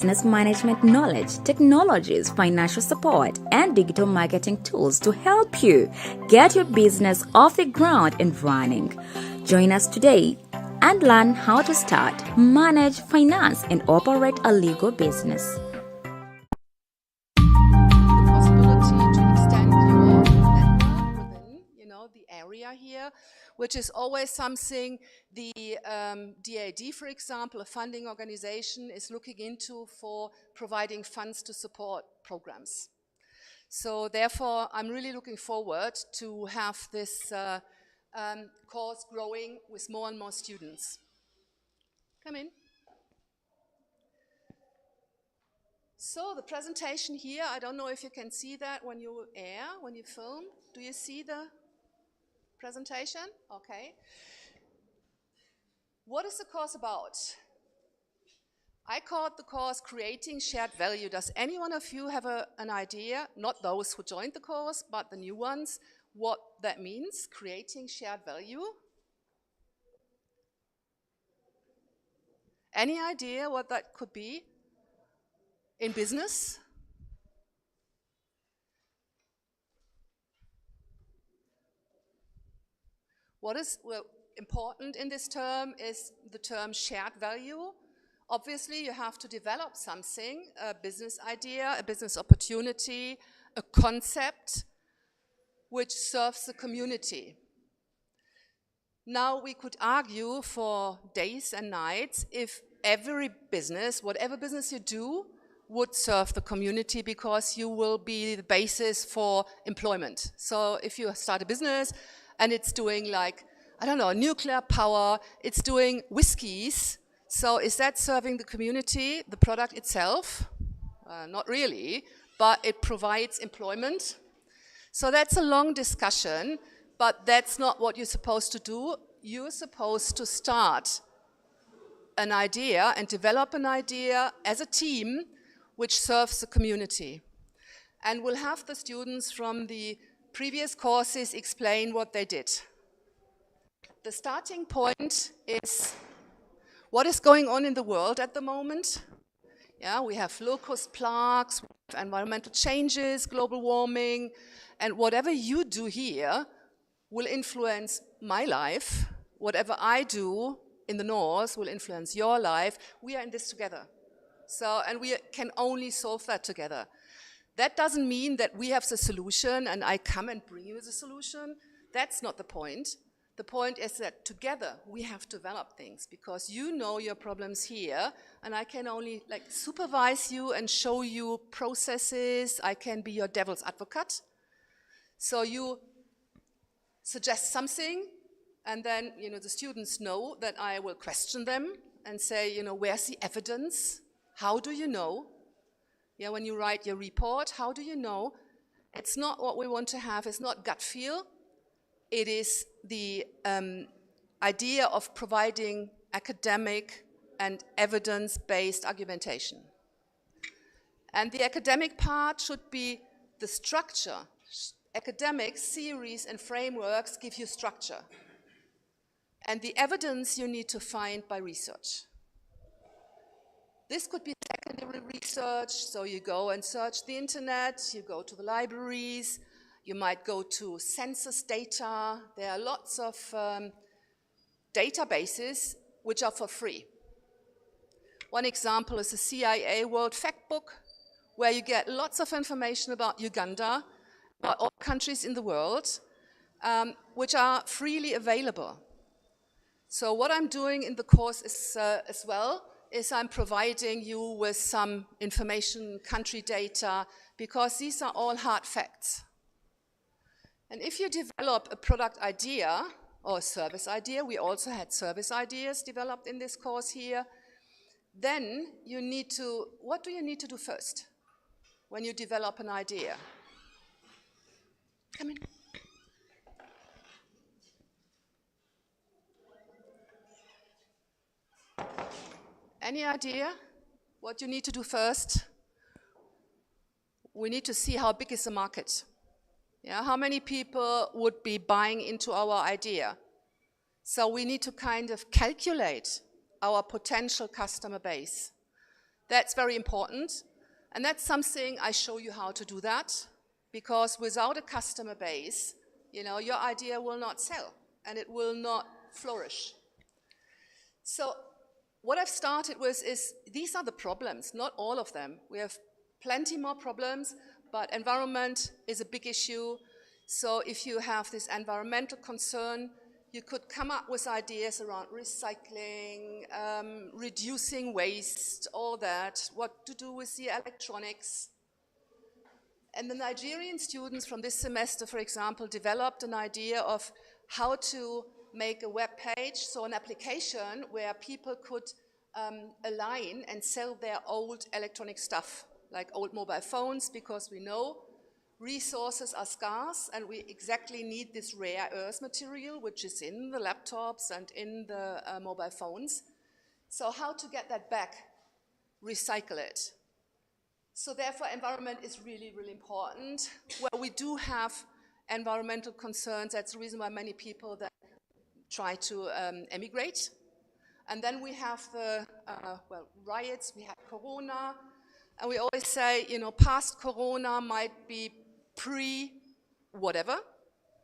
business management knowledge, technologies, financial support, and digital marketing tools to help you get your business off the ground and running. Join us today and learn how to start, manage, finance, and operate a legal business. The possibility to extend your network within, the area here, which is always something the DAD, for example, a funding organization, is looking into for providing funds to support programs. So therefore, I'm really looking forward to have this course growing with more and more students. Come in. So the presentation here, I don't know if you can see that when you film. Do you see the presentation? Okay. What is the course about? I called the course Creating Shared Value. Does any one of you have an idea, not those who joined the course, but the new ones, what that means, creating shared value? Any idea what that could be in business? What is important in this term is the term shared value. Obviously, you have to develop something, a business idea, a business opportunity, a concept which serves the community. Now, we could argue for days and nights if every business, whatever business you do, would serve the community, because you will be the basis for employment. So if you start a business and it's doing nuclear power, it's doing whiskeys, so is that serving the community, the product itself? Not really, but it provides employment. So that's a long discussion, but that's not what you're supposed to do. You're supposed to start an idea and develop an idea as a team which serves the community. And we'll have the students from the previous courses explain what they did. The starting point is what is going on in the world at the moment. Yeah, we have locust plagues, we have environmental changes, global warming, and whatever you do here will influence my life. Whatever I do in the north will influence your life. We are in this together. And we can only solve that together. That doesn't mean that we have the solution and I come and bring you the solution. That's not the point. The point is that together we have to develop things, because you know your problems here and I can only supervise you and show you processes. I can be your devil's advocate. So you suggest something and then the students know that I will question them and say, where's the evidence? How do you know? Yeah, when you write your report, how do you know? It's not what we want to have. It's not gut feel. It is the idea of providing academic and evidence-based argumentation. And the academic part should be the structure. Academic theories and frameworks give you structure. And the evidence you need to find by research. This could be secondary research, so you go and search the internet, you go to the libraries, you might go to census data. There are lots of databases which are for free. One example is the CIA World Factbook, where you get lots of information about Uganda, about all countries in the world, which are freely available. So what I'm doing in the course is, as well is I'm providing you with some information, country data, because these are all hard facts. And if you develop a product idea or a service idea, we also had service ideas developed in this course here, then what do you need to do first when you develop an idea? Come in. Any idea what you need to do first? We need to see how big is the market. Yeah, how many people would be buying into our idea? So we need to kind of calculate our potential customer base. That's very important. And that's something I show you how to do that, because without a customer base, your idea will not sell and it will not flourish. So what I've started with is, these are the problems, not all of them. We have plenty more problems, but environment is a big issue. So if you have this environmental concern, you could come up with ideas around recycling, reducing waste, all that, what to do with the electronics. And the Nigerian students from this semester, for example, developed an idea of how to make a web page, so an application where people could align and sell their old electronic stuff, like old mobile phones, because we know resources are scarce and we exactly need this rare earth material, which is in the laptops and in the mobile phones. So how to get that back, recycle it. So therefore, environment is really, really important. Well, we do have environmental concerns. That's the reason why many people that try to emigrate. And then we have the riots, we had Corona, and we always say, past Corona might be pre-whatever,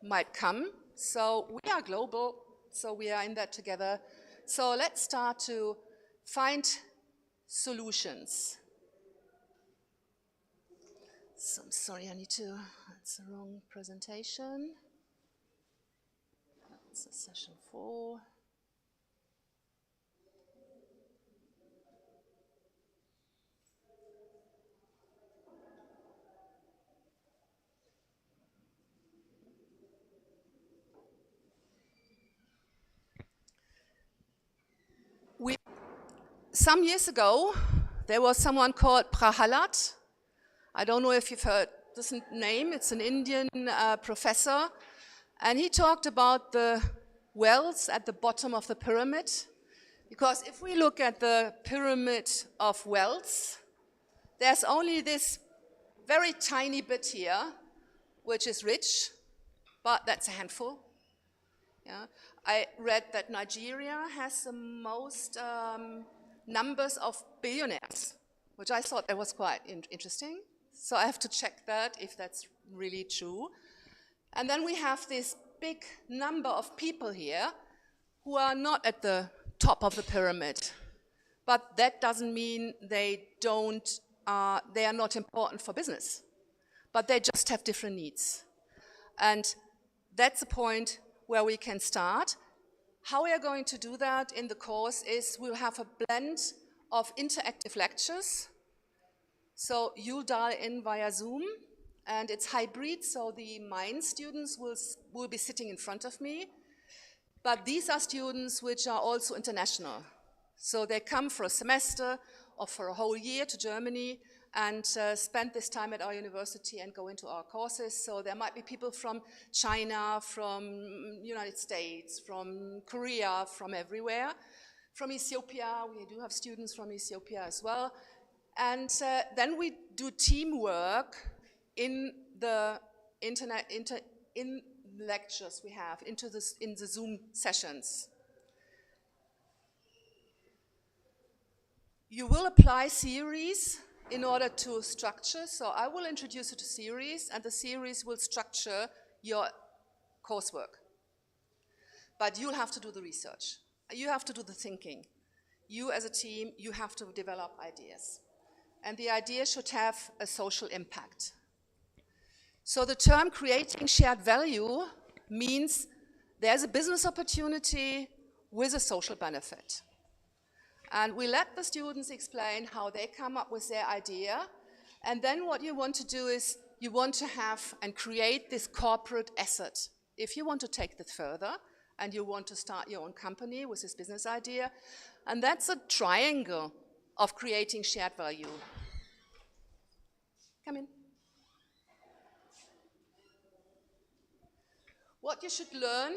might come. So we are global, so we are in that together. So let's start to find solutions. So I'm sorry, that's the wrong presentation. That's session 4. Some years ago, there was someone called Prahalat. I don't know if you've heard this name. It's an Indian professor. And he talked about the wells at the bottom of the pyramid. Because if we look at the pyramid of wells, there's only this very tiny bit here, which is rich, but that's a handful. Yeah. I read that Nigeria has the most numbers of billionaires, which I thought that was quite interesting. So I have to check that if that's really true. And then we have this big number of people here who are not at the top of the pyramid. But that doesn't mean they are not important for business. But they just have different needs. And that's the point where we can start. How we are going to do that in the course is we'll have a blend of interactive lectures. So you'll dial in via Zoom, and it's hybrid, so the Mainz students will be sitting in front of me. But these are students which are also international. So they come for a semester or for a whole year to Germany and spend this time at our university and go into our courses. So there might be people from China, from United States, from Korea, from everywhere. From Ethiopia, we do have students from Ethiopia as well. And then we do teamwork in the in lectures we have, in the Zoom sessions. You will apply theories in order to structure. So I will introduce you to theories, and the theories will structure your coursework. But you'll have to do the research. You have to do the thinking. You as a team, you have to develop ideas. And the idea should have a social impact. So the term creating shared value means there's a business opportunity with a social benefit. And we let the students explain how they come up with their idea. And then what you want to do is you want to have and create this corporate asset. If you want to take this further and you want to start your own company with this business idea, and that's a triangle of creating shared value. Come in. What you should learn.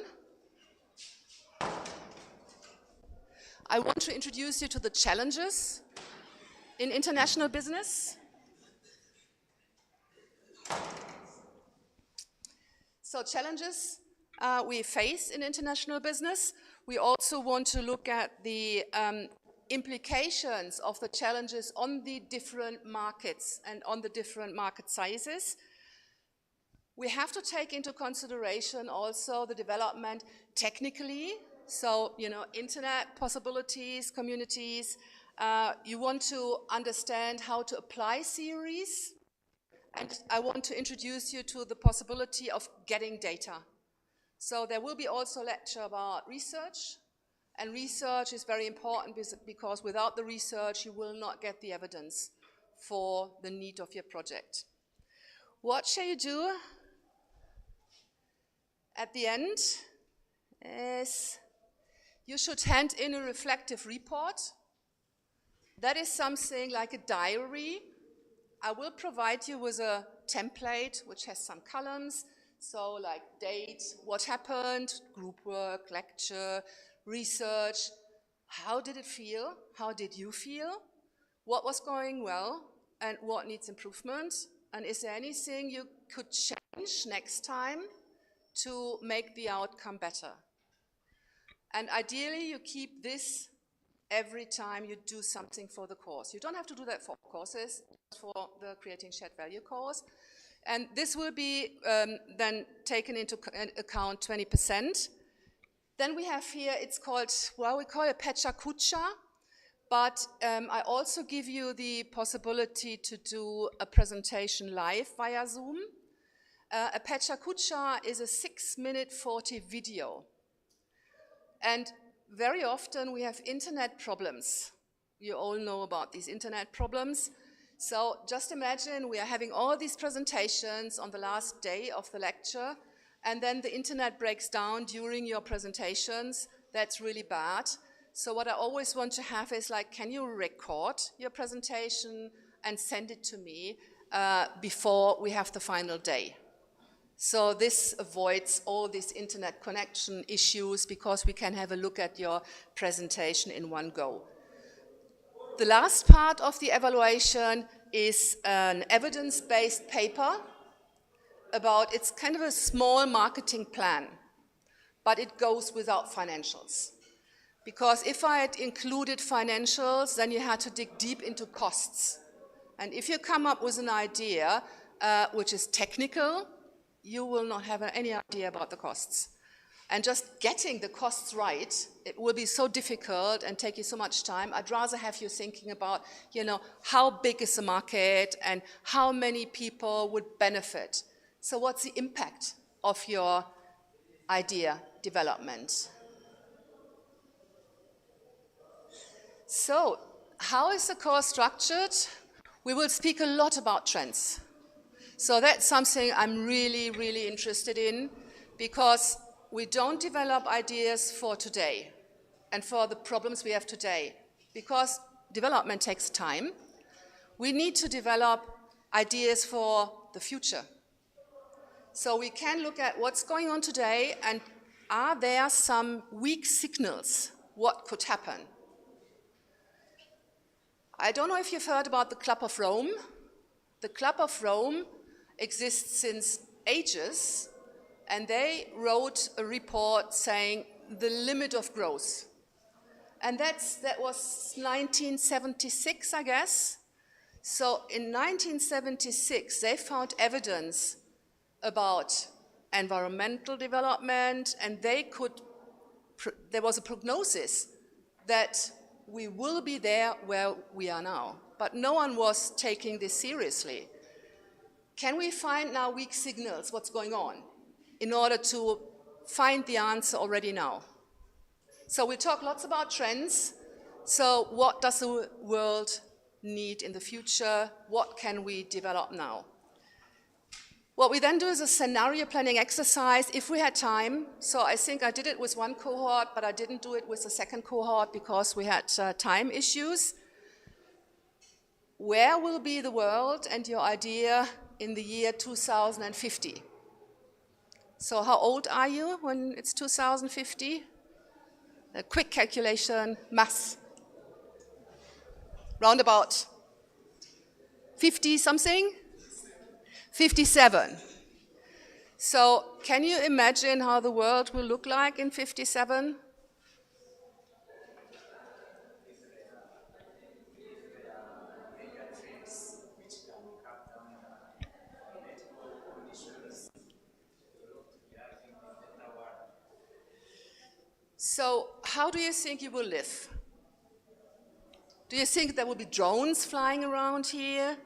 I want to introduce you to the challenges in international business. So challenges we face in international business. We also want to look at the implications of the challenges on the different markets and on the different market sizes. We have to take into consideration also the development technically. So, internet possibilities, communities. You want to understand how to apply theories. And I want to introduce you to the possibility of getting data. So there will be also a lecture about research. And research is very important because without the research, you will not get the evidence for the need of your project. What shall you do at the end is you should hand in a reflective report. That is something like a diary. I will provide you with a template which has some columns. So like date, what happened, group work, lecture, research. How did it feel? How did you feel? What was going well and what needs improvement? And is there anything you could change next time to make the outcome better? And ideally, you keep this every time you do something for the course. You don't have to do that for courses, for the Creating Shared Value course. And this will be then taken into account 20%. Then we have here, it's called, well, we call it Pecha Kucha, but I also give you the possibility to do a presentation live via Zoom. A Pecha Kucha is a 6-minute 40 video. And very often we have internet problems. You all know about these internet problems. So just imagine we are having all these presentations on the last day of the lecture, and then the internet breaks down during your presentations. That's really bad. So what I always want to have is like, can you record your presentation and send it to me before we have the final day? So this avoids all these internet connection issues because we can have a look at your presentation in one go. The last part of the evaluation is an evidence-based paper about, it's kind of a small marketing plan, but it goes without financials. Because if I had included financials, then you had to dig deep into costs. And if you come up with an idea which is technical, you will not have any idea about the costs. And just getting the costs right, it will be so difficult and take you so much time. I'd rather have you thinking about, how big is the market and how many people would benefit. So what's the impact of your idea development? So how is the course structured? We will speak a lot about trends. So that's something I'm really, really interested in, because we don't develop ideas for today and for the problems we have today, because development takes time. We need to develop ideas for the future. So we can look at what's going on today, and are there some weak signals what could happen? I don't know if you've heard about the Club of Rome. The Club of Rome exists since ages, and they wrote a report saying the limit of growth. And that was 1976, I guess. So in 1976, they found evidence about environmental development, and there was a prognosis that we will be there where we are now. But no one was taking this seriously. Can we find now weak signals, what's going on, in order to find the answer already now? So we talk lots about trends. So what does the world need in the future? What can we develop now? What we then do is a scenario planning exercise if we had time. So I think I did it with one cohort, but I didn't do it with the second cohort because we had time issues. Where will be the world and your idea in the year 2050? So how old are you when it's 2050? A quick calculation, maths. Round about 50 something? 57. So can you imagine how the world will look like in 57? So how do you think you will live? Do you think there will be drones flying around here?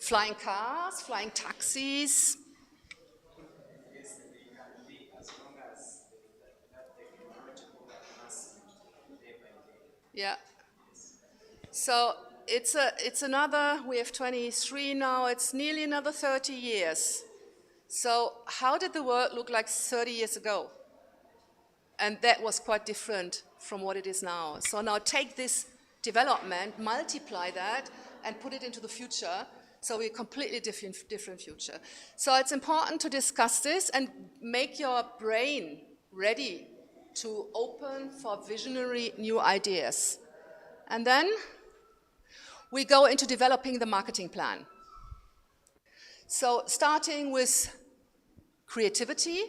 Flying cars, flying taxis? Yes, they can be as long as that technological advancement day by day. Yeah. So it's another, we have 23 now, it's nearly another 30 years. So how did the world look like 30 years ago? And that was quite different from what it is now. So now take this development, multiply that, and put it into the future. So we're completely different future. So it's important to discuss this and make your brain ready to open for visionary new ideas. And then we go into developing the marketing plan. So starting with creativity.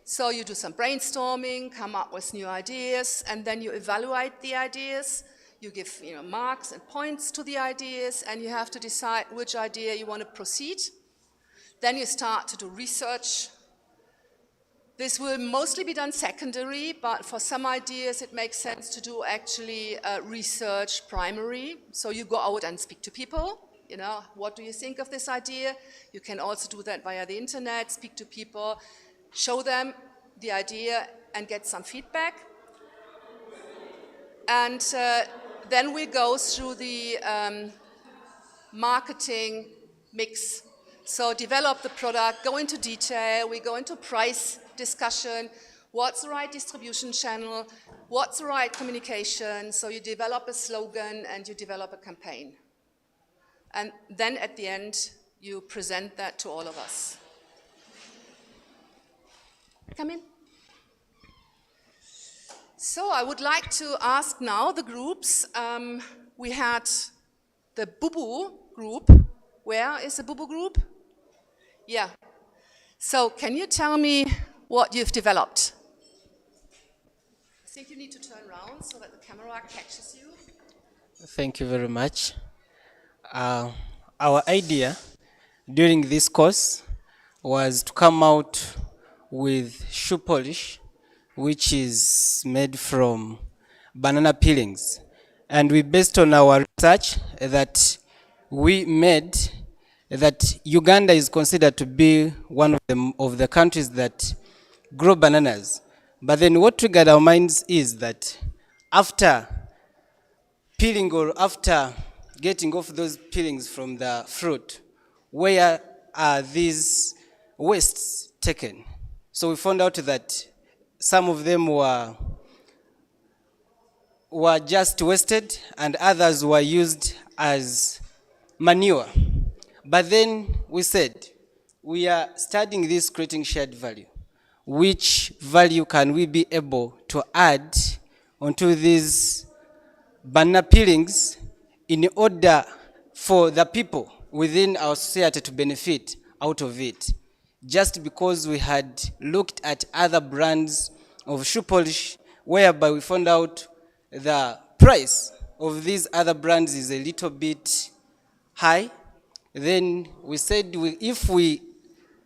So you do some brainstorming, come up with new ideas, and then you evaluate the ideas. You give marks and points to the ideas, and you have to decide which idea you want to proceed. Then you start to do research. This will mostly be done secondary, but for some ideas it makes sense to do actually research primary. So you go out and speak to people. What do you think of this idea? You can also do that via the internet, speak to people, show them the idea and get some feedback. And then we go through the marketing mix. So develop the product, go into detail, we go into price discussion, what's the right distribution channel, what's the right communication. So you develop a slogan and you develop a campaign. And then at the end, you present that to all of us. Come in. So I would like to ask now the groups. We had the Bubu group. Where is the Bubu group? Yeah. So can you tell me what you've developed? I think you need to turn around so that the camera catches you. Thank you very much. Our idea during this course was to come out with shoe polish, which is made from banana peelings. And we based on our research that we made that Uganda is considered to be one of the countries that grow bananas. But then what triggered our minds is that after peeling or after getting off those peelings from the fruit, where are these wastes taken? So we found out that some of them were just wasted and others were used as manure. But then we said, we are studying this creating shared value. Which value can we be able to add onto these banana peelings in order for the people within our society to benefit out of it? Just because we had looked at other brands of shoe polish, whereby we found out the price of these other brands is a little bit high, then we said if we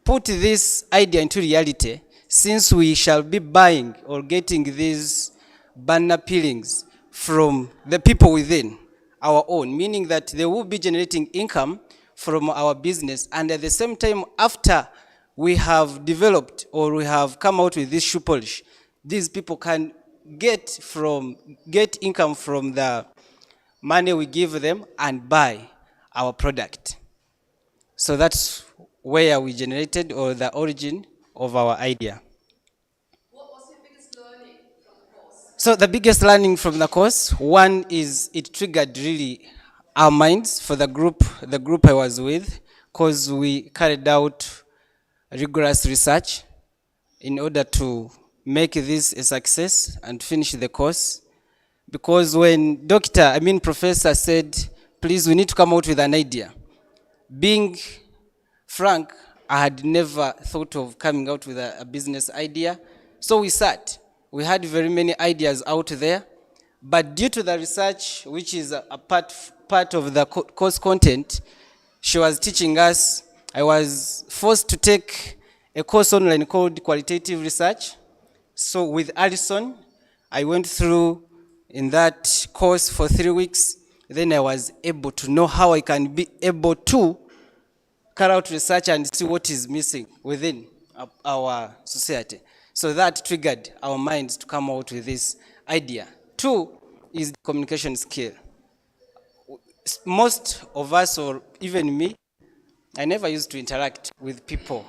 put this idea into reality, since we shall be buying or getting these banana peelings from the people within our own, meaning that they will be generating income from our business, and at the same time, after we have developed or we have come out with this shoe polish, these people can get income from the money we give them and buy our product. So that's where we generated, or the origin of our idea. What was your biggest learning from the course? So the biggest learning from the course, one is it triggered really our minds for the group I was with, because we carried out rigorous research in order to make this a success and finish the course. Because when professor said, please, we need to come out with an idea. Being frank, I had never thought of coming out with a business idea. So we sat. We had very many ideas out there. But due to the research, which is a part of the course content, she was teaching us. I was forced to take a course online called Qualitative Research. So with Alison, I went through in that course for 3 weeks. Then I was able to know how I can be able to carry out research and see what is missing within our society. So that triggered our minds to come out with this idea. 2 is the communication skill. Most of us, or even me, I never used to interact with people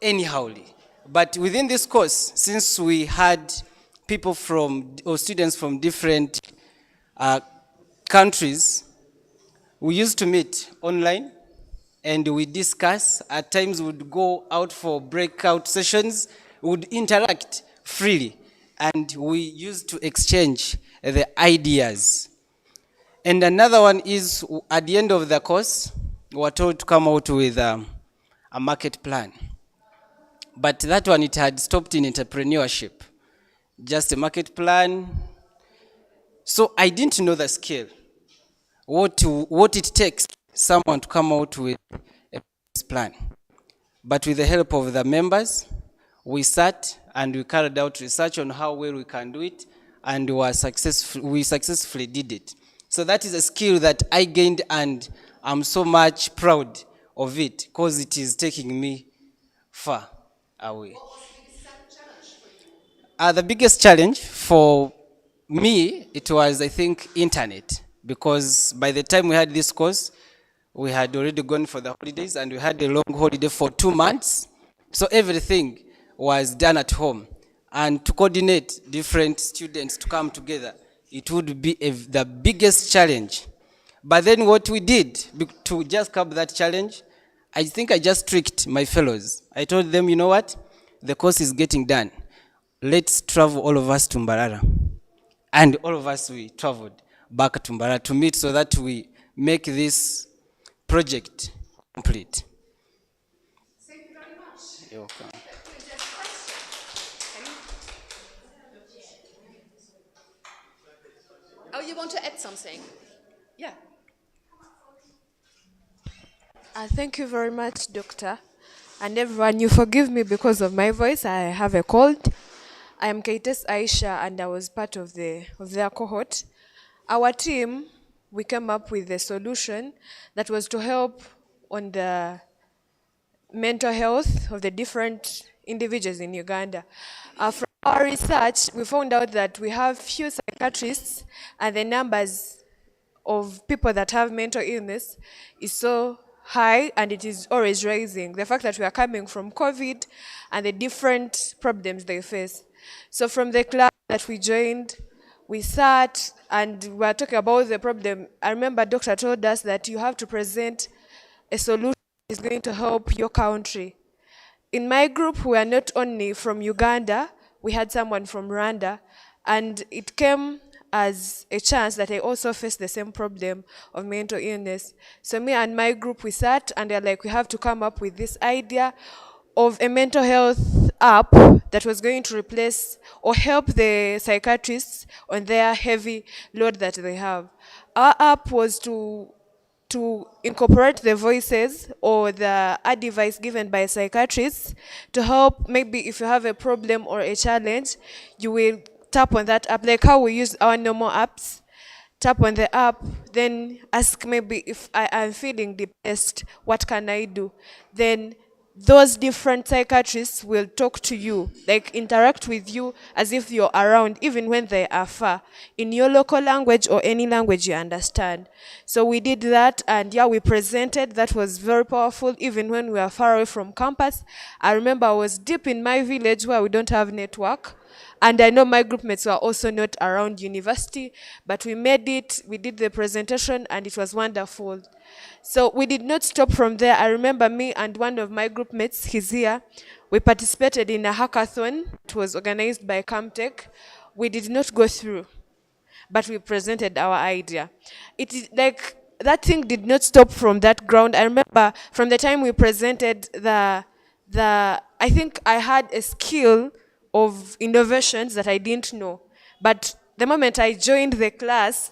anyhowly. But within this course, since we had people from, or students from different countries, we used to meet online and we discuss. At times, we would go out for breakout sessions, we would interact freely, and we used to exchange the ideas. And another one is at the end of the course, we were told to come out with a market plan. But that one, it had stopped in entrepreneurship, just a market plan. So I didn't know the skill, what it takes someone to come out with a plan. But with the help of the members, we sat and we carried out research on how well we can do it, and we successfully did it. So that is a skill that I gained, and I'm so much proud of it because it is taking me far away. The biggest challenge for me, it was, I think, internet, because by the time we had this course, we had already gone for the holidays, and we had a long holiday for 2 months. So everything was done at home. And to coordinate different students to come together, it would be the biggest challenge. But then what we did to just curb that challenge, I think I just tricked my fellows. I told them, you know what? The course is getting done. Let's travel all of us to Mbarara. And all of us, we traveled back to Mbarara to meet so that we make this project complete. Thank you very much. You're welcome. Oh, you want to add something? Yeah. Thank you very much, Doctor. And everyone, you forgive me because of my voice. I have a cold. I am Kaites Aisha, and I was part of their cohort. Our team, we came up with a solution that was to help on the mental health of the different individuals in Uganda. From our research, we found out that we have few psychiatrists, and the numbers of people that have mental illness is so high, and it is always rising. The fact that we are coming from COVID and the different problems they face. So from the club that we joined, we sat and we were talking about the problem. I remember Doctor told us that you have to present a solution that is going to help your country. In my group, we are not only from Uganda, we had someone from Rwanda, and it came as a chance that I also faced the same problem of mental illness. So me and my group, we sat and they're like, we have to come up with this idea of a mental health app that was going to replace or help the psychiatrists on their heavy load that they have. Our app was to incorporate the voices or the advice given by psychiatrists to help. Maybe if you have a problem or a challenge, you will tap on that app, like how we use our normal apps. Tap on the app, then ask maybe if I am feeling depressed, what can I do? Then those different psychiatrists will talk to you, like interact with you as if you're around, even when they are far, in your local language or any language you understand. So we did that, and yeah, we presented. That was very powerful, even when we were far away from campus. I remember I was deep in my village where we don't have network. And I know my group mates were also not around university, but we made it, we did the presentation, and it was wonderful. So we did not stop from there. I remember me and one of my group mates, he's here, we participated in a hackathon. It was organized by Camtech. We did not go through, but we presented our idea. It is like, that thing did not stop from that ground. I remember from the time we presented I think I had a skill of innovations that I didn't know. But the moment I joined the class,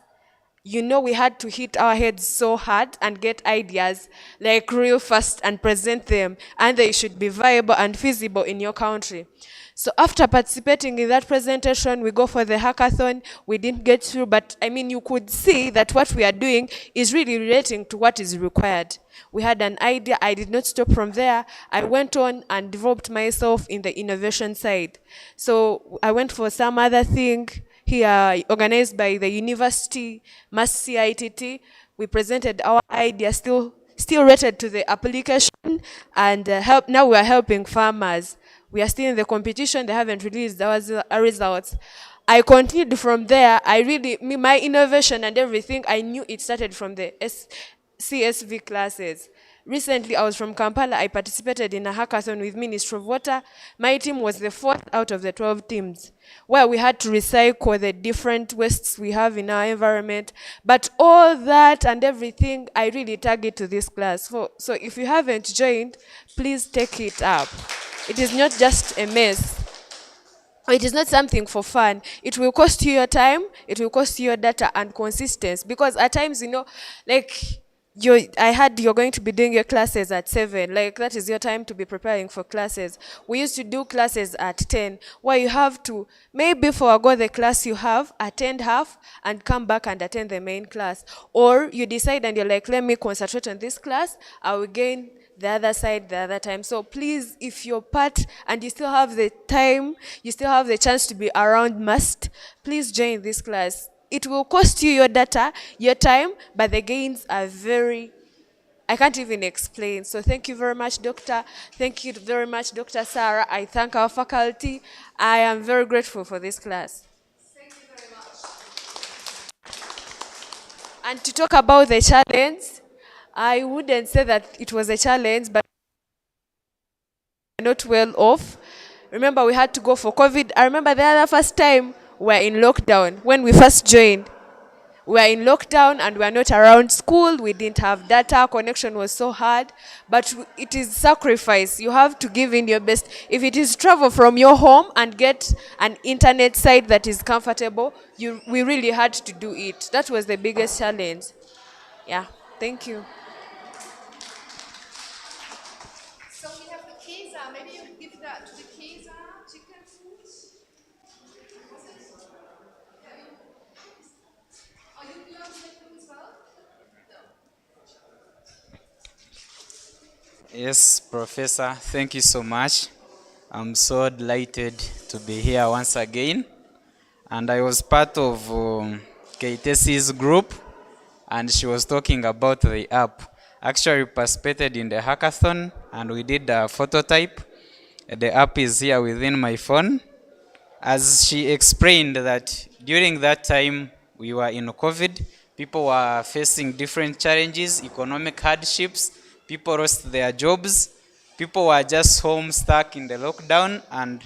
we had to hit our heads so hard and get ideas like real fast and present them, and they should be viable and feasible in your country. So after participating in that presentation, we go for the hackathon. We didn't get through, but I mean, you could see that what we are doing is really relating to what is required. We had an idea. I did not stop from there. I went on and developed myself in the innovation side. So I went for some other thing here organized by the university, Mass CITT. We presented our idea, still rated to the application, and now we are helping farmers. We are still in the competition. They haven't released our results. I continued from there. My innovation and everything, I knew it started from the CSV classes. Recently, I was from Kampala. I participated in a hackathon with Ministry of Water. My team was the 4th out of the 12 teams, where we had to recycle the different wastes we have in our environment. But all that and everything, I really target to this class. So if you haven't joined, please take it up. It is not just a mess. It is not something for fun. It will cost you your time, it will cost you your data and consistency. Because at times, I heard you're going to be doing your classes at 7. Like, that is your time to be preparing for classes. We used to do classes at 10, where you have to maybe forego the class you have, attend half, and come back and attend the main class. Or you decide and you're like, let me concentrate on this class, I will gain the other side the other time. So please, if you're part and you still have the time, you still have the chance to be around MUST, please join this class. It will cost you your data, your time, but the gains are I can't even explain. So thank you very much, Doctor. Thank you very much, Dr. Sarah. I thank our faculty. I am very grateful for this class. Thank you very much. And to talk about the challenge, I wouldn't say that it was a challenge, but not well off. Remember, we had to go for COVID. I remember the other first time we were in lockdown. When we first joined, we were in lockdown and we were not around school. We didn't have data. Connection was so hard. But it is sacrifice. You have to give in your best. If it is travel from your home and get an internet site that is comfortable, we really had to do it. That was the biggest challenge. Yeah, thank you. So we have the Kesa. Maybe you give that to the Kesa chicken food. Are you going to take them as well? No. Yes, Professor, thank you so much. I'm so delighted to be here once again. And I was part of KTC's group, and she was talking about the app. Actually, we participated in the hackathon, and we did a phototype. The app is here within my phone. As she explained that during that time we were in COVID, people were facing different challenges, economic hardships, people lost their jobs, people were just home stuck in the lockdown, and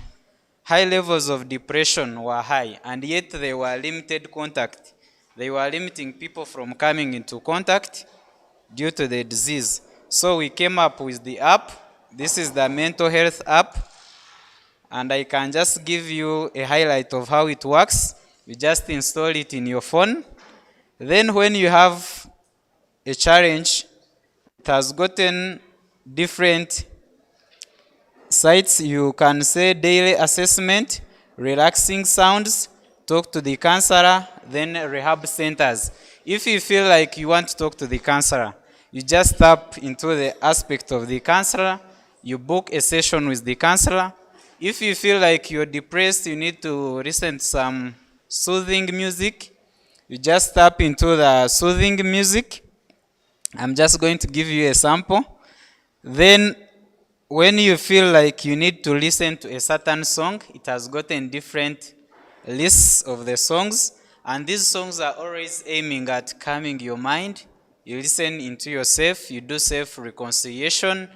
high levels of depression were high, and yet they were limited contact. They were limiting people from coming into contact due to the disease. So we came up with the app. This is the mental health app. And I can just give you a highlight of how it works. You just install it in your phone. Then when you have a challenge, it has gotten different sites. You can say daily assessment, relaxing sounds, talk to the counselor, then rehab centers. If you feel like you want to talk to the counselor, you just tap into the aspect of the counselor, you book a session with the counselor. If you feel like you're depressed, you need to listen to some soothing music, you just tap into the soothing music. I'm just going to give you a sample. Then when you feel like you need to listen to a certain song, it has gotten different lists of the songs. And these songs are always aiming at calming your mind. You listen into yourself, you do self-reconciliation,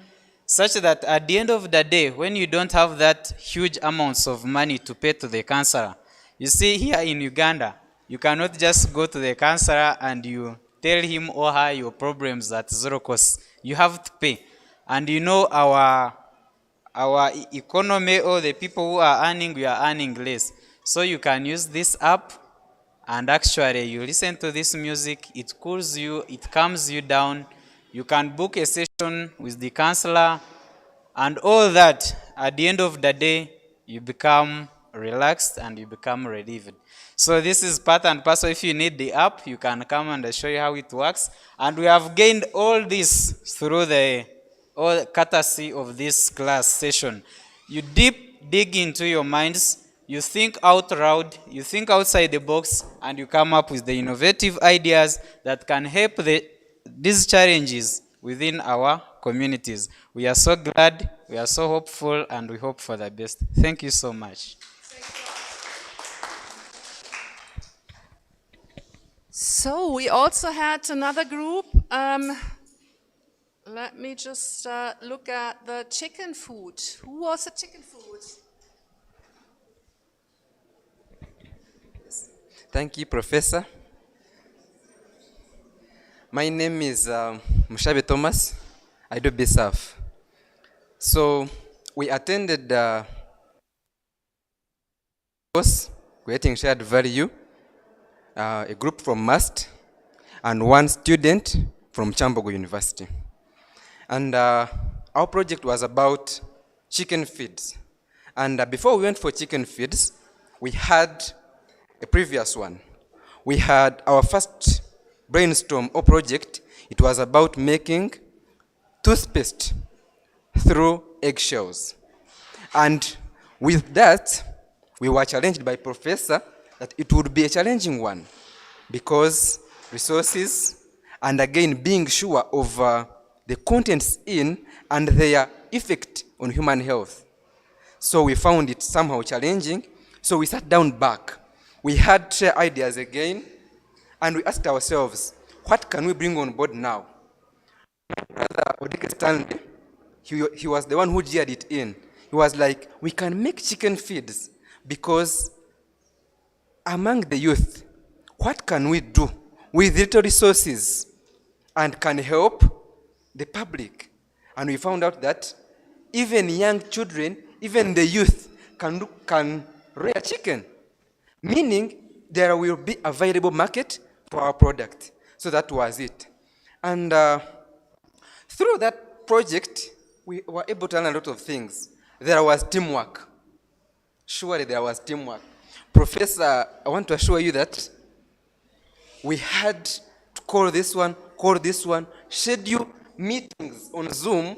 such that at the end of the day, when you don't have that huge amounts of money to pay to the counselor, you see here in Uganda, you cannot just go to the counselor and you tell him or her your problems at zero cost. You have to pay. And you know our economy, or the people who are earning, we are earning less. So you can use this app and actually you listen to this music, it cools you, it calms you down. You can book a session with the counselor, and all that, at the end of the day, you become relaxed and you become relieved. So this is part and parcel. If you need the app, you can come and I'll show you how it works. And we have gained all this through the all courtesy of this class session. You dig into your minds, you think out loud, you think outside the box, and you come up with the innovative ideas that can help these challenges within our communities. We are so glad, we are so hopeful, and we hope for the best. Thank you so much. So we also had another group. Let me just look at the chicken food. Who was the chicken food? Thank you, Professor. My name is Mushabe Thomas. I do BSAF. So we attended course, creating shared value, a group from MAST, and one student from Chambogo University. And our project was about chicken feeds. And before we went for chicken feeds, we had a previous one. We had our first brainstorm or project. It was about making toothpaste through eggshells. And with that, we were challenged by Professor that it would be a challenging one because resources and again being sure of the contents in and their effect on human health. So we found it somehow challenging. So we sat down back. We had ideas again, and we asked ourselves, what can we bring on board now? Brother Odeke Stanley, he was the one who geared it in. He was like, we can make chicken feeds because among the youth, what can we do with little resources and can help the public? And we found out that even young children, even the youth can rear chicken, meaning there will be a viable market for our product. So that was it. And through that project, we were able to learn a lot of things. There was teamwork. Surely there was teamwork. Professor, I want to assure you that we had to call this one, schedule meetings on Zoom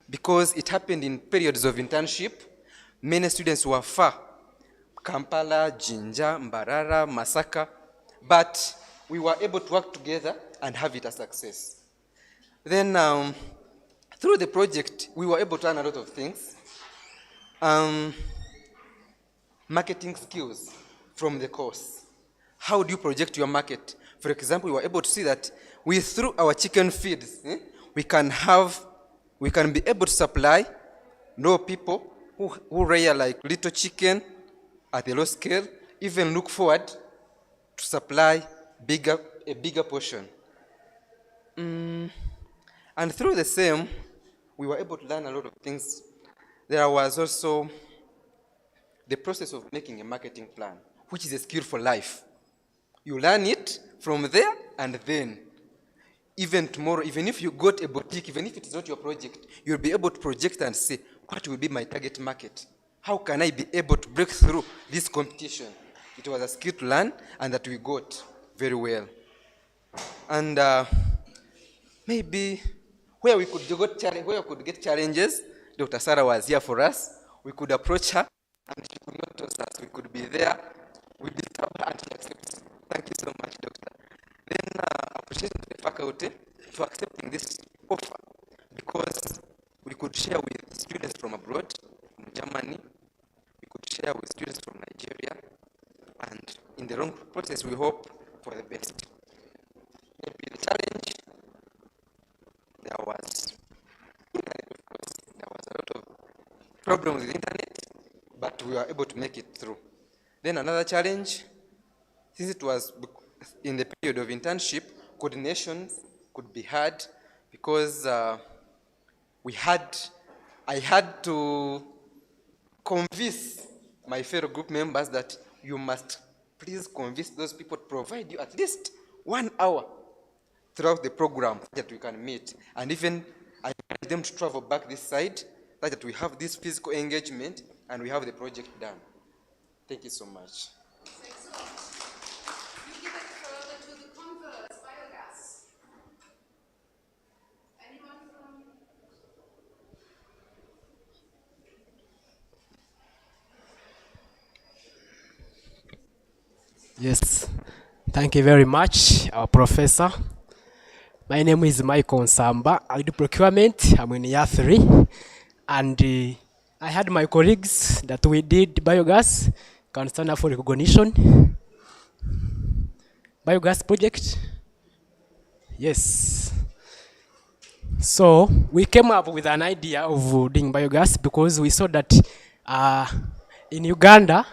because it happened in periods of internship. Many students were far. Kampala, Jinja, Mbarara, Masaka. But we were able to work together and have it a success. Then through the project, we were able to learn a lot of things. Marketing skills from the course. How do you project your market? For example, we were able to see that through our chicken feeds, we can be able to supply low people who rear like little chicken at a low scale, even look forward to supply a bigger portion. And through the same, we were able to learn a lot of things. There was also the process of making a marketing plan, which is a skill for life. You learn it from there, and then even tomorrow, even if you got a boutique, even if it's not your project, you'll be able to project and say, what will be my target market? How can I be able to break through this competition? It was a skill to learn and that we got very well. And maybe where we could get challenges, Dr. Sarah was here for us. We could approach her and she could not toss us. We could be there. We disturb her and she accepts. Thank you so much, Doctor. Then appreciation to the faculty for accepting this offer because we could share with students from abroad, from Germany. We could share with students from Nigeria. And in the long process, we hope for the best. Maybe the challenge, there was a lot of problems with the internet, but we were able to make it through. Then another challenge, since it was in the period of internship, coordination could be hard because I had to convince my fellow group members that you must please convince those people to provide you at least 1 hour throughout the program that we can meet. And even I invite them to travel back this side, that we have this physical engagement and we have the project done. Thank you so much. You give it further to the converse biogas. Anyone from? Yes, thank you very much, our professor. My name is Michael Nsamba. I do procurement. I'm in year 3. And I had my colleagues that we did biogas, can stand up for recognition. Biogas project. Yes. So we came up with an idea of doing biogas because we saw that in Uganda,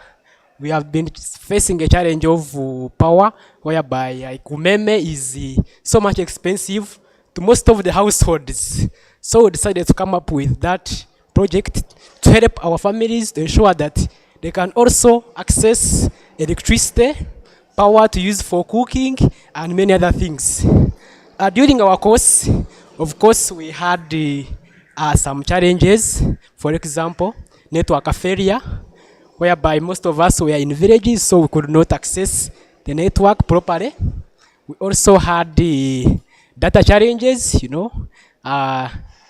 we have been facing a challenge of power, whereby like umeme is so much expensive to most of the households. So we decided to come up with that project to help our families to ensure that they can also access electricity, power to use for cooking, and many other things. During our course, of course, we had some challenges. For example, network failure, whereby most of us were in villages, so we could not access the network properly. We also had the data challenges,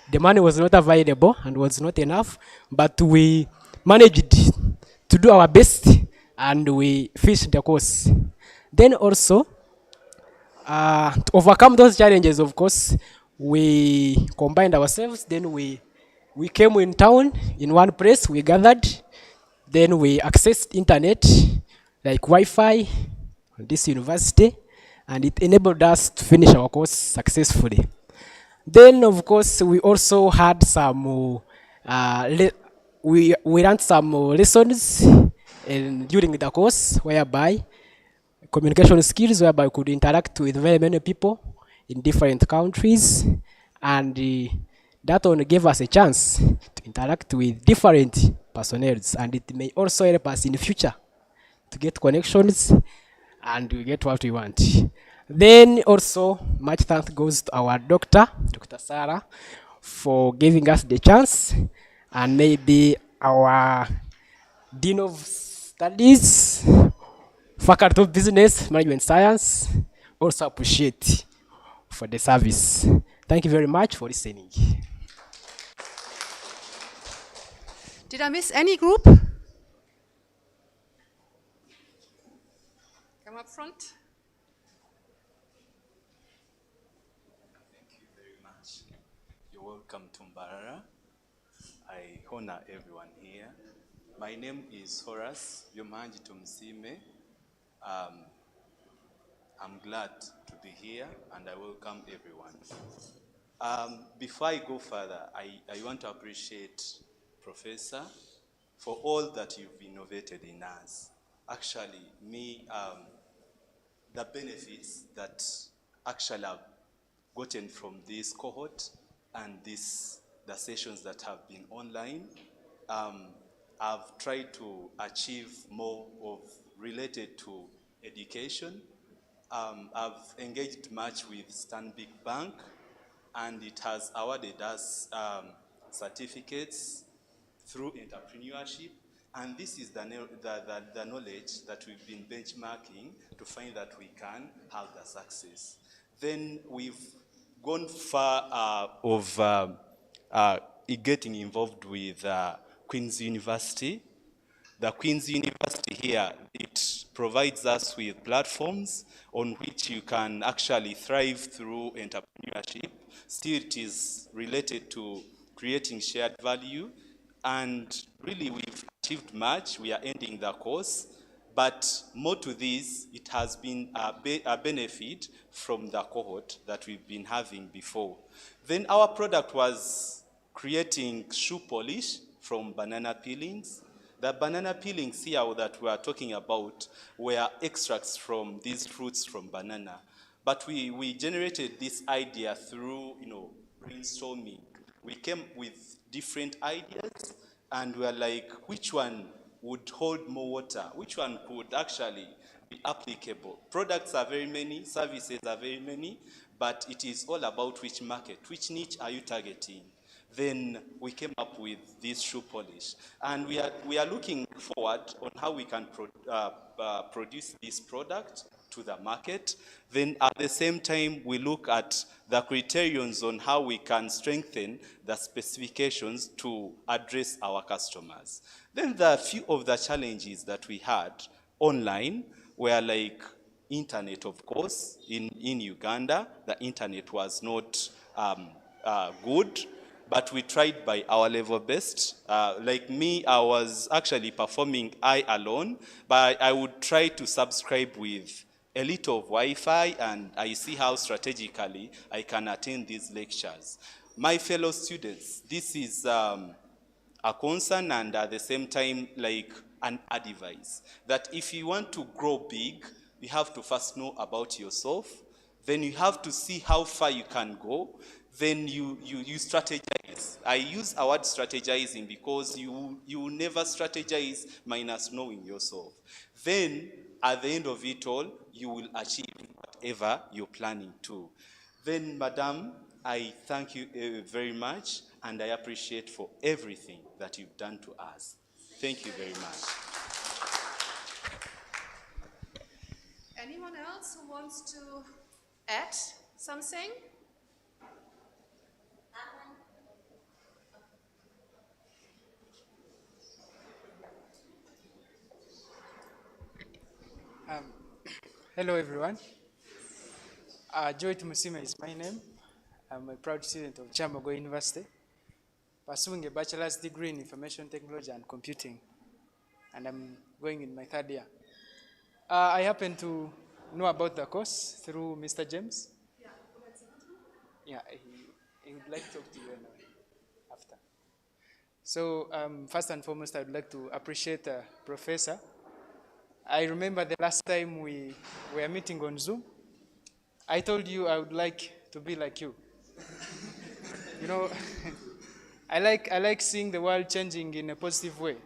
the money was not available and was not enough, but we managed to do our best and we finished the course. Then also, to overcome those challenges, of course, we combined ourselves. Then we came in town in one place. We gathered. Then we accessed internet, like Wi-Fi, on this university, and it enabled us to finish our course successfully. Then, of course, we also had some. We learned some lessons during the course, whereby communication skills, whereby we could interact with very many people in different countries, and that one gave us a chance to interact with different personnel, and it may also help us in the future to get connections and we get what we want. Then also, much thanks goes to our doctor, Dr. Sarah, for giving us the chance, and maybe our Dean of Studies, Faculty of Business, Management Science, also appreciate for the service. Thank you very much for listening. Did I miss any group? Come up front. Thank you very much. You're welcome to Mbarara. I honor everyone here. My name is Horace Yomanji Tumsime. I'm glad to be here and I welcome everyone. Before I go further, I want to appreciate Professor for all that you've innovated in us. Actually, the benefits that actually I've gotten from this cohort and the sessions that have been online, I've tried to achieve more of related to education. I've engaged much with Stanbic Bank, and it has awarded us certificates through entrepreneurship. And this is the knowledge that we've been benchmarking to find that we can have the success. Then we've gone far of getting involved with Queen's University. The Queen's University here, it provides us with platforms on which you can actually thrive through entrepreneurship. Still, it is related to creating shared value, and really we've achieved much. We are ending the course, but more to this, it has been a benefit from the cohort that we've been having before. Then our product was creating shoe polish from banana peelings. The banana peelings here that we are talking about were extracts from these fruits from banana. But we generated this idea through, brainstorming. We came with different ideas and we are like, which one would hold more water? Which one could actually be applicable. Products are very many, services are very many, but it is all about which market, which niche are you targeting. Then we came up with this shoe polish. And we are looking forward on how we can produce this product to the market. Then at the same time, we look at the criterions on how we can strengthen the specifications to address our customers. Then the few of the challenges that we had online were like internet, of course. In Uganda, the internet was not good, but we tried by our level best. Like me, I was actually performing I alone, but I would try to subscribe with a little of Wi-Fi, and I see how strategically I can attend these lectures. My fellow students, this is a concern and at the same time like an advice that if you want to grow big, you have to first know about yourself, then you have to see how far you can go, then you strategize. I use our word strategizing because you will never strategize minus knowing yourself. Then at the end of it all, you will achieve whatever you're planning to. Then, Madam, I thank you very much, and I appreciate for everything that you've done to us. Thank you very much. Anyone else who wants to add something? Hello everyone. Joy Tumusime is my name. I'm a proud student of Chambogo University, pursuing a bachelor's degree in information technology and computing, and I'm going in my third year. I happen to know about the course through Mr. James. Yeah, he would like to talk to you anyway after. So first and foremost, I would like to appreciate the professor. I remember the last time we were meeting on Zoom, I told you I would like to be like you. You know, I like seeing the world changing in a positive way.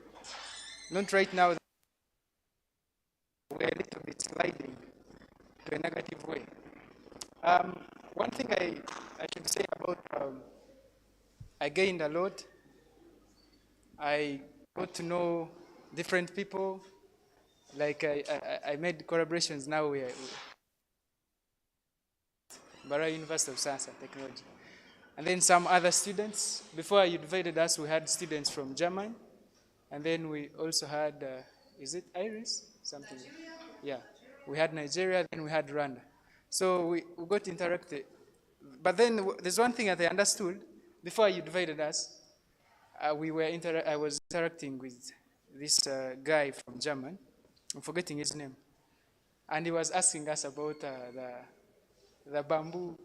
Not right now, we're a little bit sliding to a negative way. One thing I should say about, I gained a lot. I got to know different people. Like I made collaborations now with Bara University of Science and Technology. And then some other students. Before you divided us, we had students from Germany. And then we also had, is it Iris? Something. Nigeria? Yeah. We had Nigeria, then we had Rwanda. So we got interacted. But then there's one thing that I understood. Before you divided us, I was interacting with this guy from Germany. I'm forgetting his name. And he was asking us about the bamboo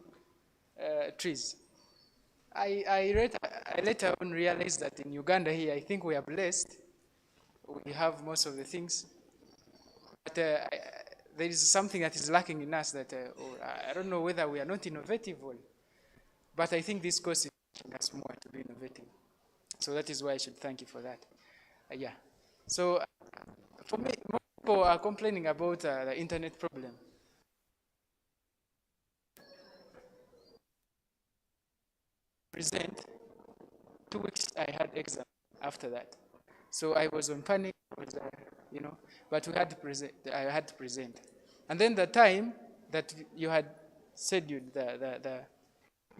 trees. I later on realized that in Uganda here, I think we are blessed. We have most of the things. But there is something that is lacking in us that, I don't know whether we are not innovative or, but I think this course is teaching us more to be innovative. So that is why I should thank you for that. Yeah. So for me, more people are complaining about the internet problem. Present, 2 weeks I had exam after that. So I was on panic, you know, but I had to present. And then the time that you had scheduled the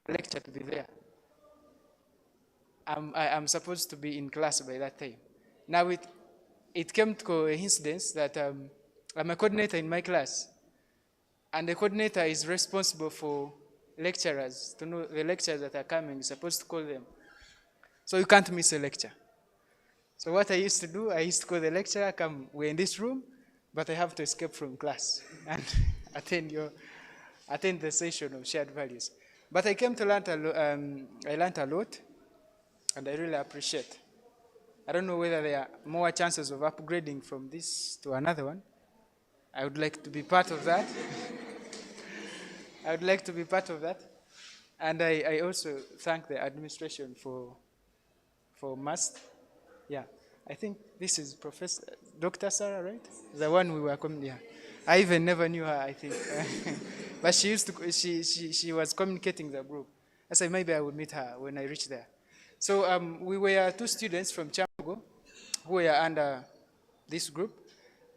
lecture to be there, I'm supposed to be in class by that time. Now it came to coincidence that I'm a coordinator in my class, and the coordinator is responsible for lecturers to know the lecturers that are coming. You're supposed to call them, so you can't miss a lecture. So what I used to do, I used to call the lecturer, come, we're in this room, but I have to escape from class and attend the session of shared values. But I came to learn I learned a lot, and I really appreciate. I don't know whether there are more chances of upgrading from this to another one. I would like to be part of that. I would like to be part of that. And I also thank the administration for MAST. Yeah, I think this is Dr. Sarah, right? The one we were coming here. I even never knew her, I think. But she used to, she was communicating the group. I said maybe I would meet her when I reach there. So we were 2 students from Chambogo who were under this group,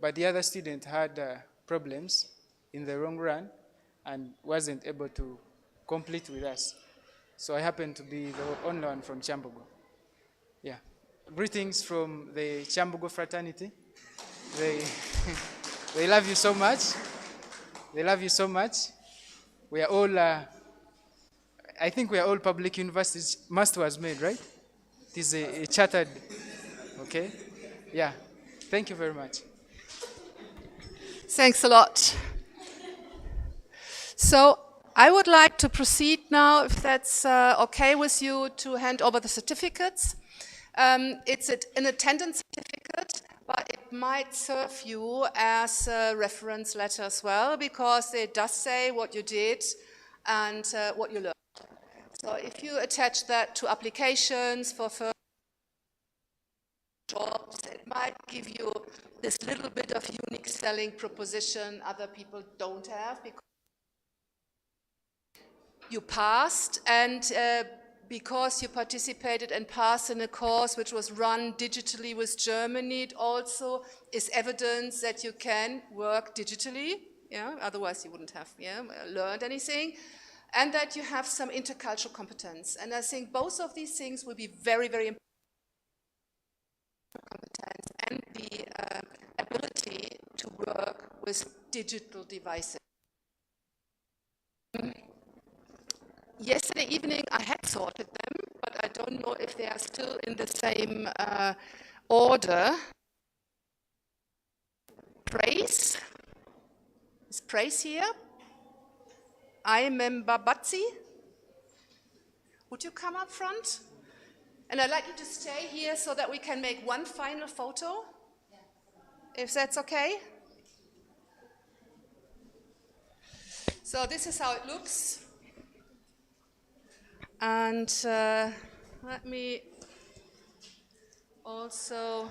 but the other student had problems in the long run and wasn't able to complete with us. So I happened to be the only one from Chambogo. Yeah. Greetings from the Chambogo fraternity. They, they love you so much. They love you so much. We are all, I think we are all public universities. Master was made, right? It is a chartered, okay? Yeah. Thank you very much. Thanks a lot. So I would like to proceed now, if that's okay with you, to hand over the certificates. It's an attendance certificate, but it might serve you as a reference letter as well, because it does say what you did and what you learned. So if you attach that to applications for further jobs, it might give you this little bit of unique selling proposition other people don't have, because you passed, and because you participated and passed in a course which was run digitally with Germany, it also is evidence that you can work digitally, yeah, otherwise you wouldn't have learned anything, and that you have some intercultural competence. And I think both of these things will be very, very important. Competence and the ability to work with digital devices. Yesterday evening I had sorted them, but I don't know if they are still in the same order. Praise. Is Praise here? I remember Batsi. Would you come up front? And I'd like you to stay here so that we can make one final photo, if that's okay. So this is how it looks. And let me also,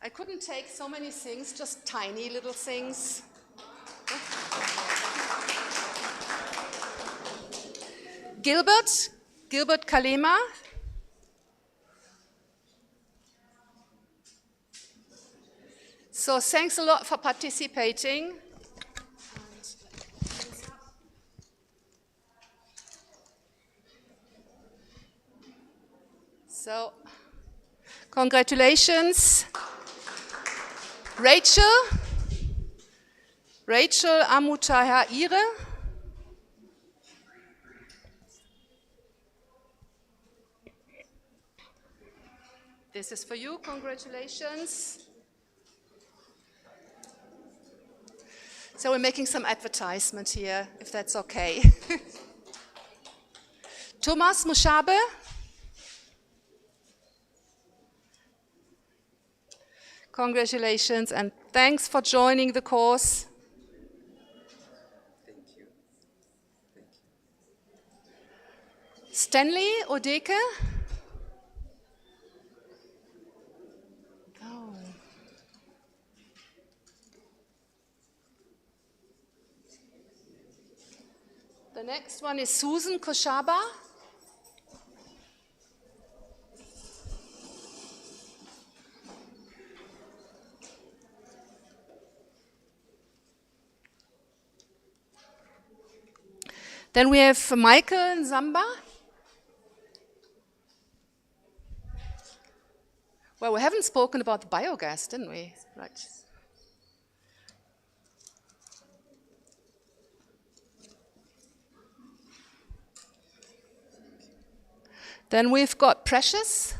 I couldn't take so many things, just tiny little things. Gilbert Kalema. So thanks a lot for participating. So, congratulations. Rachel Amutahaire. This is for you, congratulations. So we're making some advertisement here, if that's okay. Thomas Mushabe. Congratulations and thanks for joining the course. Thank you. Stanley Odeke. Oh. The next one is Susan Koshaba. Then we have Michael Nzamba. Well, we haven't spoken about the biogas, didn't we? Right. Then we've got Precious.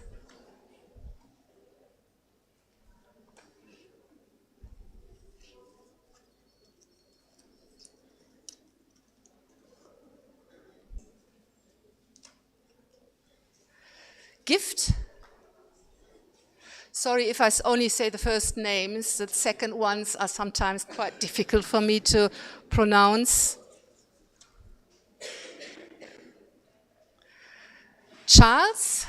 Gift. Sorry if I only say the first names. The second ones are sometimes quite difficult for me to pronounce. Charles.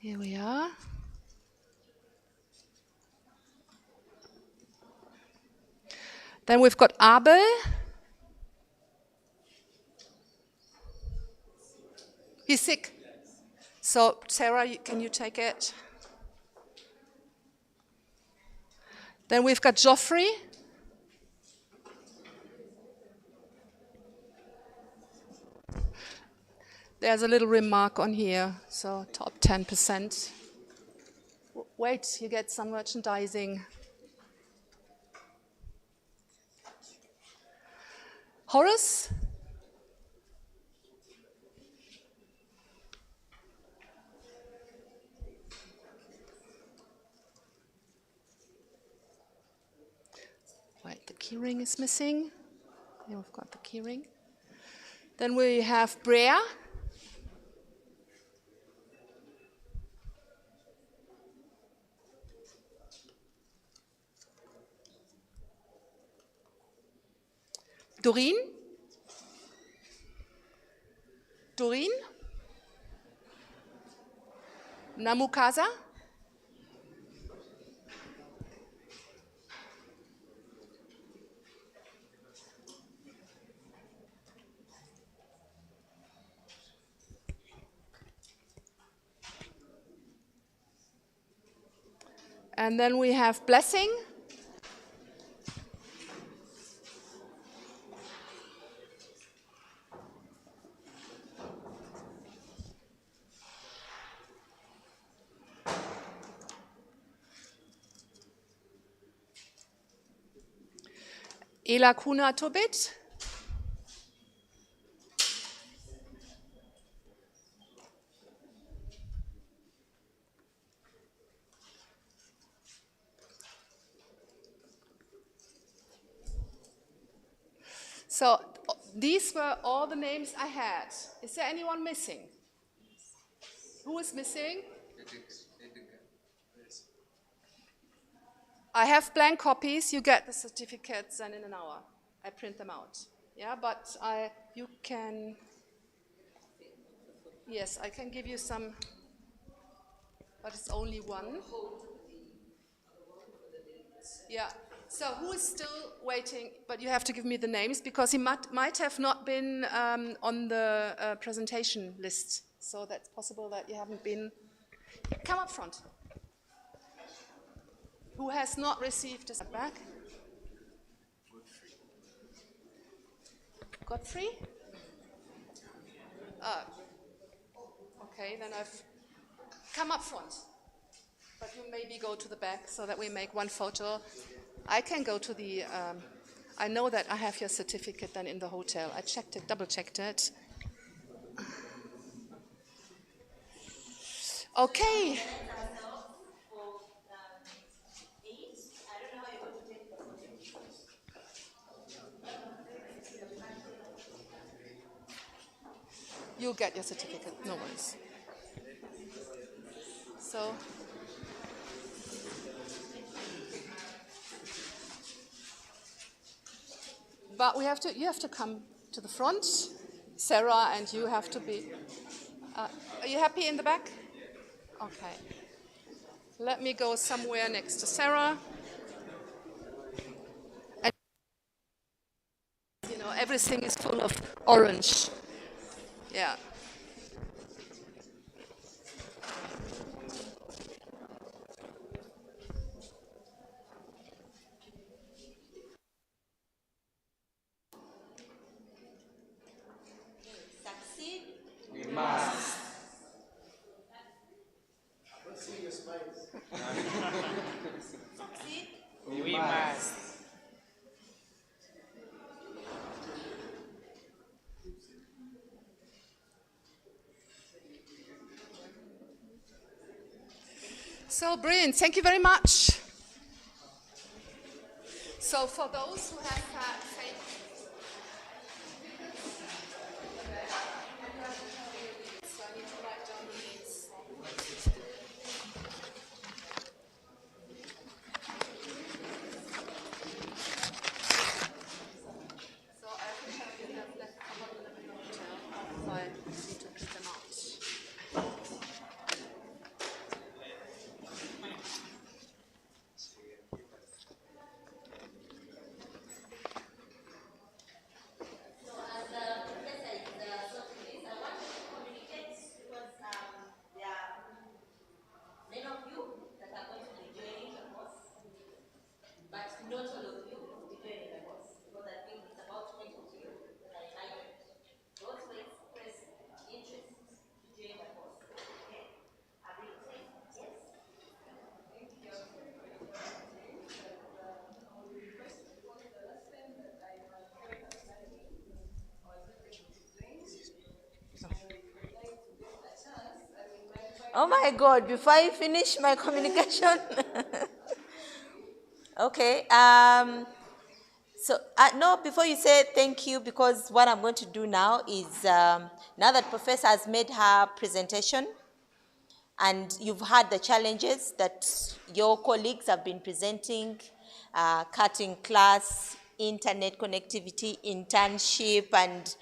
Here we are. Then we've got Abel. He's sick. So, Sarah, can you take it? Then we've got Geoffrey. There's a little remark on here, so top 10%. Wait, you get some merchandising. Horace? Wait, the keyring is missing. Here we've got the keyring. Then we have Brea. Doreen? Doreen? Namukasa? And then we have Blessing. Elakuna Tobit. So these were all the names I had. Is there anyone missing? Who is missing? I have blank copies. You get the certificates then in an hour. I print them out. Yeah, but you can, yes, I can give you some, but it's only one. Yeah, so who is still waiting, but you have to give me the names because he might have not been on the presentation list. So that's possible that you haven't been. Come up front. Who has not received a setback? Godfrey? Okay, then I've come up front. But you maybe go to the back so that we make one photo. I can go to the, I know that I have your certificate then in the hotel. I checked it, double checked it. Okay. You'll get your certificate, no worries. So, but you have to come to the front. Sarah and you have to be, are you happy in the back? Okay. Let me go somewhere next to Sarah. And, you know, everything is full of orange. Yeah. Succeed? We must. Succeed? We must. So brilliant, thank you very much. So for those who have had fake so I need to write down the names. So I think I have left a lot in the hotel, so I need to print them out. Oh my God, before I finish my communication. Okay. No, before you say thank you, because what I'm going to do now is, now that Professor has made her presentation, and you've had the challenges that your colleagues have been presenting, cutting class, internet connectivity, internship, and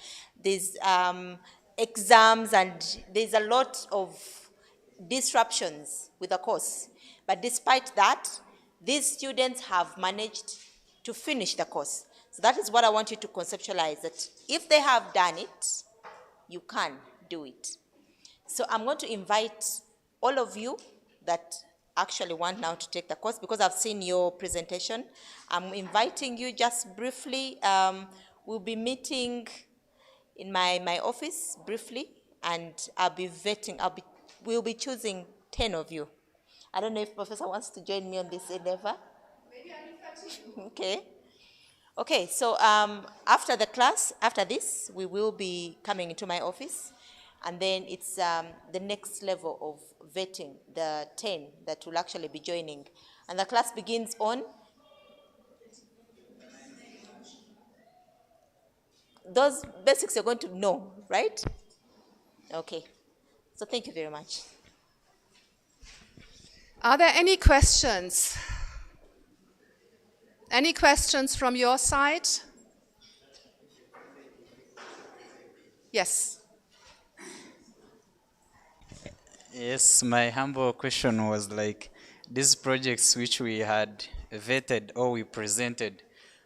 there's exams, and there's a lot of disruptions with the course. But despite that, these students have managed to finish the course. So that is what I want you to conceptualize, that if they have done it, you can do it. So I'm going to invite all of you that actually want now to take the course, because I've seen your presentation. I'm inviting you just briefly. We'll be meeting in my office briefly, and I'll be vetting. We'll be choosing 10 of you. I don't know if Professor wants to join me on this endeavor. Maybe I'm 30. Okay. Okay, so after the class, after this, we will be coming into my office, and then it's the next level of vetting, the 10 that will actually be joining. And the class begins on? Those basics you're going to know, right? Okay, so thank you very much. Are there any questions? Any questions from your side? Yes. Yes, my humble question was like, these projects which we had vetted or we presented,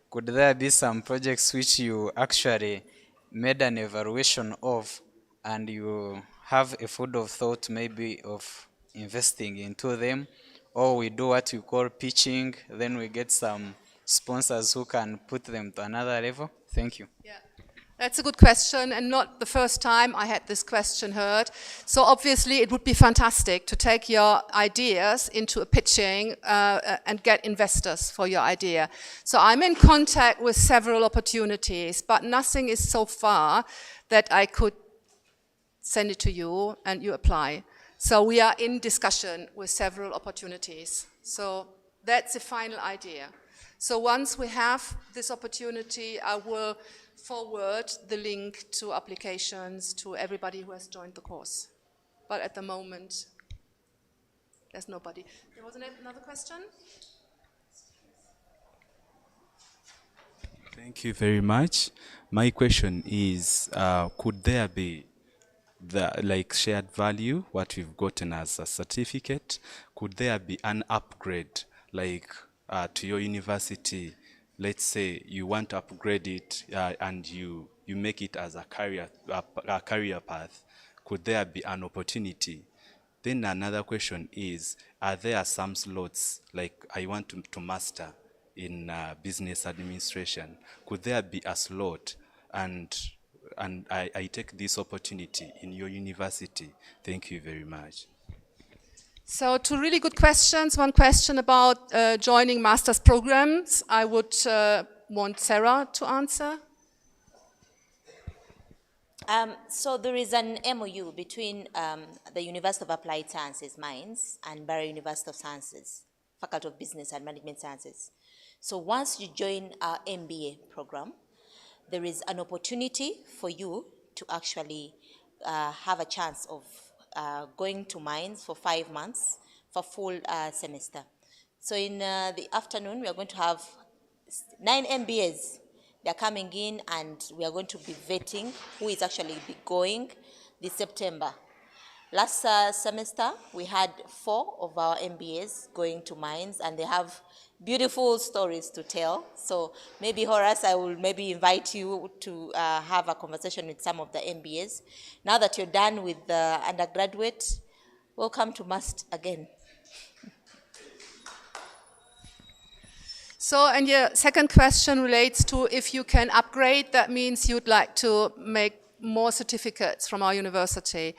could there be some projects which you actually made an evaluation of and you have a food of thought maybe of investing into them? Or we do what we call pitching, then we get some sponsors who can put them to another level? Thank you. Yeah. That's a good question, and not the first time I had this question heard. So obviously it would be fantastic to take your ideas into a pitching and get investors for your idea. So I'm in contact with several opportunities, but nothing is so far that I could send it to you and you apply. So we are in discussion with several opportunities. So that's the final idea. So once we have this opportunity, I will forward the link to applications to everybody who has joined the course. But at the moment, there's nobody. There was another question? Thank you very much. My question is, could there be the shared value, what we've gotten as a certificate, could there be an upgrade to your university? Let's say you want to upgrade it and you make it as a career path. Could there be an opportunity? Then another question is, are there some slots, like I want to master in business administration? Could there be a slot and I take this opportunity in your university? Thank you very much. So two really good questions. One question about joining master's programs. I would want Sarah to answer. So there is an MOU between the University of Applied Sciences, Mainz, and Barrow University of Sciences, Faculty of Business and Management Sciences. So once you join our MBA program, there is an opportunity for you to actually have a chance of going to Mainz for 5 months for full semester. So in the afternoon, we are going to have 9 MBAs. They're coming in, and we are going to be vetting who is actually going this September. Last semester, we had 4 of our MBAs going to Mainz, and they have beautiful stories to tell. So maybe, Horace, I will maybe invite you to have a conversation with some of the MBAs. Now that you're done with the undergraduate, welcome to MUST again. So, and your second question relates to if you can upgrade, that means you'd like to make more certificates from our university.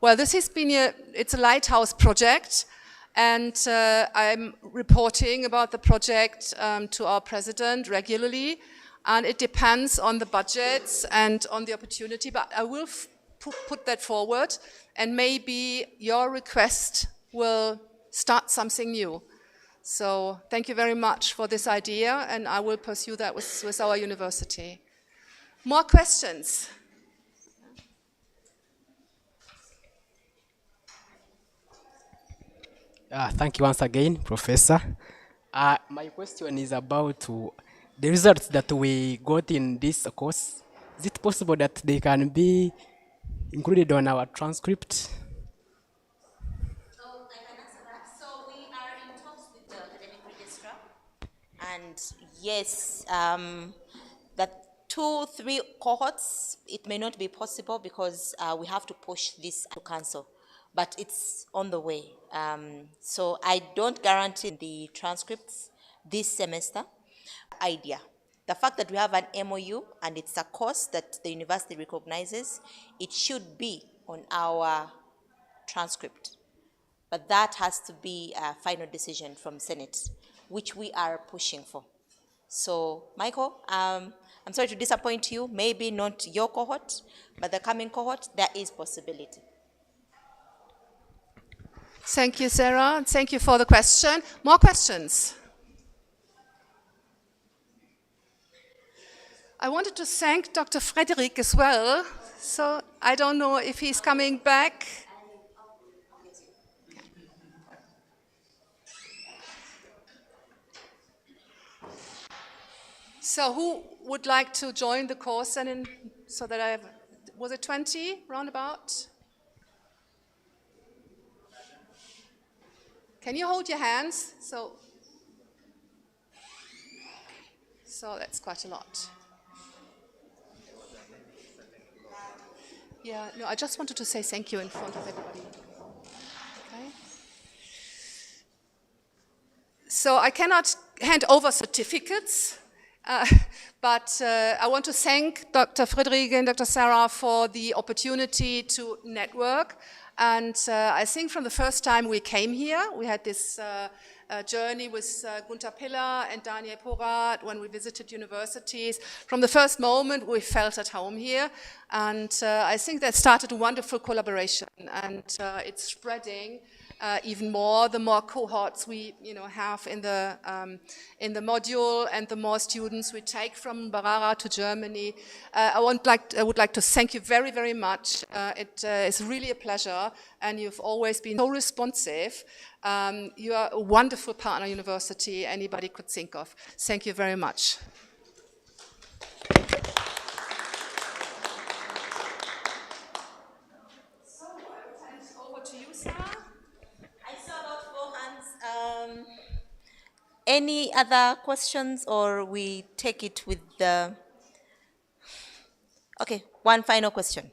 Well, this has been it's a lighthouse project, and I'm reporting about the project to our president regularly, and it depends on the budgets and on the opportunity, but I will put that forward, and maybe your request will start something new. So thank you very much for this idea, and I will pursue that with our university. More questions? Thank you once again, Professor. My question is about the results that we got in this course. Is it possible that they can be included on our transcript? Oh, I can answer that. So we are in talks with the academic registrar, and yes, that 2-3 cohorts, it may not be possible because we have to push this to council, but it's on the way. So I don't guarantee the transcripts this semester. Idea. The fact that we have an MOU and it's a course that the university recognizes, it should be on our transcript. But that has to be a final decision from Senate, which we are pushing for. So, Michael, I'm sorry to disappoint you. Maybe not your cohort, but the coming cohort, there is possibility. Thank you, Sarah. Thank you for the question. More questions? I wanted to thank Dr. Frederick as well. So I don't know if he's coming back. So who would like to join the course and so that I have, was it 20 roundabout? Can you hold your hands? So that's quite a lot. Yeah, no, I just wanted to say thank you in front of everybody. Okay. So I cannot hand over certificates, but I want to thank Dr. Friedrich and Dr. Sarah for the opportunity to network. And I think from the first time we came here, we had this journey with Gunther Piller and Daniel Porat when we visited universities. From the first moment, we felt at home here. And I think that started a wonderful collaboration. And it's spreading even more, the more cohorts we have in the module and the more students we take from Barara to Germany. I would like to thank you very, very much. It is really a pleasure, and you've always been so responsive. You are a wonderful partner university anybody could think of. Thank you very much. So I will hand over to you, Sarah. I saw about 4 hands. Any other questions, or we take it with the... Okay, one final question.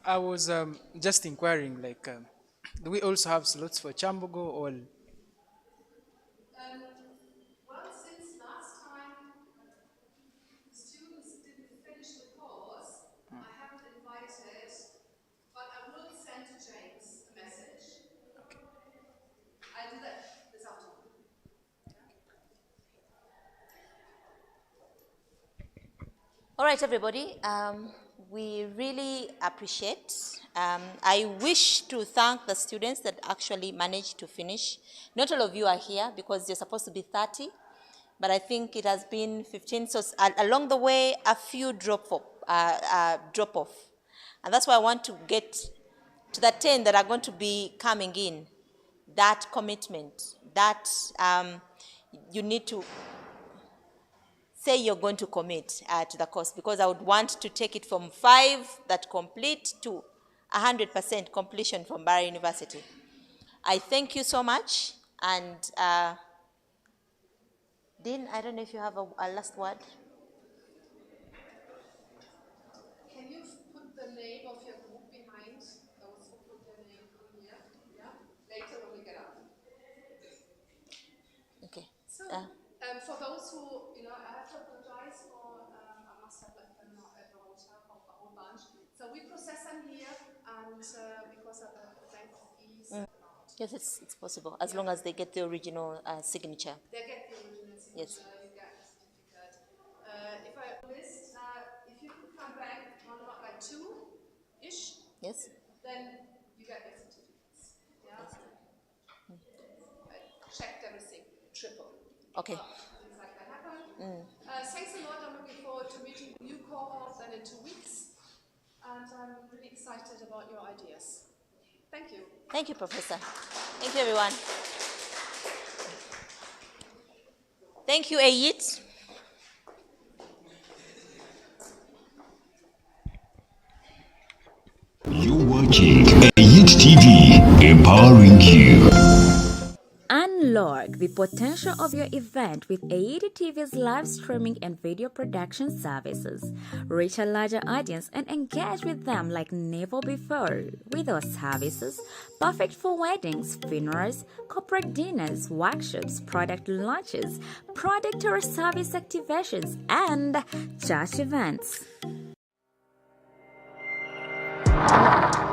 I was just inquiring, like, do we also have slots for Chambogo or? Well, since last time students didn't finish the course, I haven't invited, but I will send to James a message. Okay. I'll do that this afternoon. All right, everybody. We really appreciate. I wish to thank the students that actually managed to finish. Not all of you are here because you're supposed to be 30, but I think it has been 15. So along the way, a few drop off. And that's why I want to get to the 10 that are going to be coming in. That commitment, that you need to say you're going to commit to the course, because I would want to take it from 5 that complete to 100% completion from Barra University. I thank you so much. And Dean, I don't know if you have a last word. Can you put the name of your group behind those who put their name in here? Yeah? Later when we get up. Okay. So, for those who, I have to apologize for, I must have left them at the hotel for a whole bunch. So we process them here, and because of the length of ease. Yes, it's possible, as long as they get the original signature. They get the original signature, Yes. You get a certificate. Yes? then you get your certificates. Yeah? Checked everything, triple. Okay. Things like that happen. Thanks a lot. I'm looking forward to meeting the new cohort then in 2 weeks. And I'm really excited about your ideas. Thank you. Thank you, Professor. Thank you, everyone. Thank you, Ayit. You're watching Ayit TV, empowering you. Unlock the potential of your event with AED TV's live streaming and video production services. Reach a larger audience and engage with them like never before. With our services, perfect for weddings, funerals, corporate dinners, workshops, product launches, product or service activations, and church events.